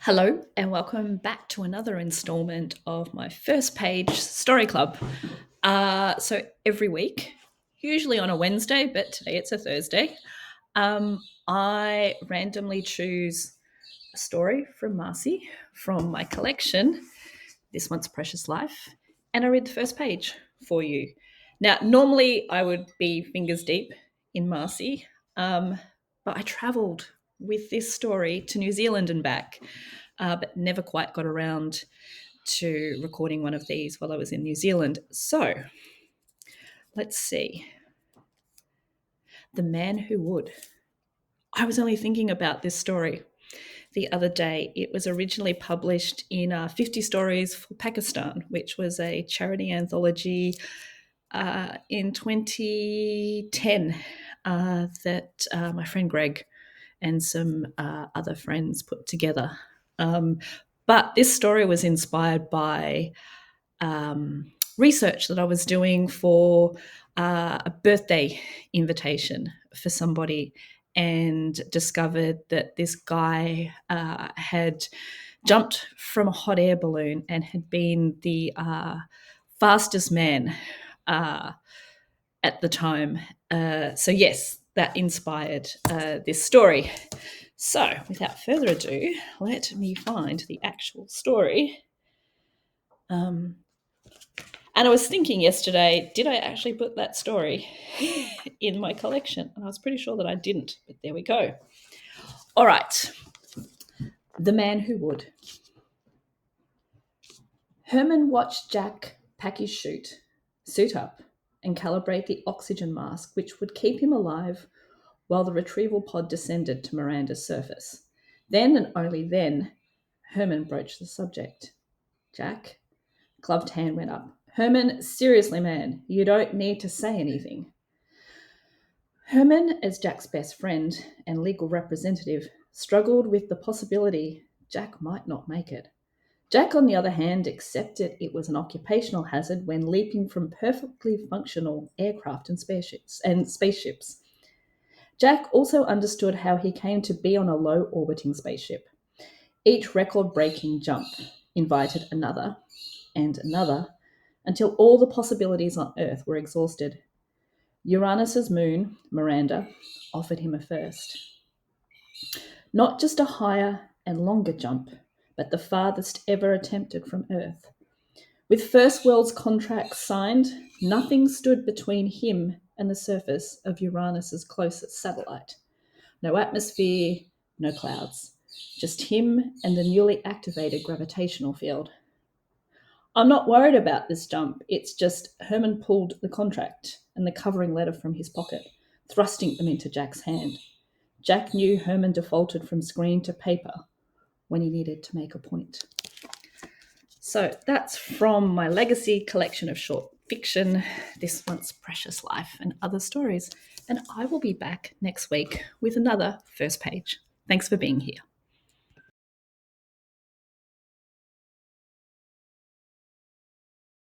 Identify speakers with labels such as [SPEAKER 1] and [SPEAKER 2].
[SPEAKER 1] Hello, and welcome back to another installment of my first page story club. So every week, usually on a Wednesday, but today it's a Thursday, I randomly choose a story from Marcy from my collection, This Once Precious Life, and I read the first page for you. Now, normally I would be fingers deep in Marcy, but I travelled with this story to New Zealand and back, but never quite got around to recording one of these while I was in New Zealand. So let's see. The Man Who Would. I was only thinking about this story the other day. It was originally published in 50 Stories for Pakistan, which was a charity anthology in 2010 that my friend Greg and some other friends put together. But this story was inspired by research that I was doing for a birthday invitation for somebody, and discovered that this guy had jumped from a hot air balloon and had been the fastest man at the time. So, yes, that inspired this story. So, without further ado, let me find the actual story. And I was thinking yesterday, did I actually put that story in my collection? And I was pretty sure that I didn't, but there we go. All right. The Man Who Would. Herman watched Jack pack his suit up, and calibrate the oxygen mask which would keep him alive while the retrieval pod descended to Miranda's surface. Then, and only then, Herman broached the subject. Jack? Gloved hand went up. Herman, seriously, man, you don't need to say anything. Herman, as Jack's best friend and legal representative, struggled with the possibility Jack might not make it. Jack, on the other hand, accepted it was an occupational hazard when leaping from perfectly functional aircraft and spaceships. Jack also understood how he came to be on a low-orbiting spaceship. Each record-breaking jump invited another and another until all the possibilities on Earth were exhausted. Uranus's moon, Miranda, offered him a first. Not just a higher and longer jump, but the farthest ever attempted from Earth. With First World's contracts signed, nothing stood between him and the surface of Uranus's closest satellite. No atmosphere, no clouds. Just him and the newly activated gravitational field. I'm not worried about this jump. It's just Herman pulled the contract and the covering letter from his pocket, thrusting them into Jack's hand. Jack knew Herman defaulted from screen to paper when he needed to make a point. So that's from my legacy collection of short fiction, This Once Precious Life, and other stories. And I will be back next week with another first page. Thanks for being here.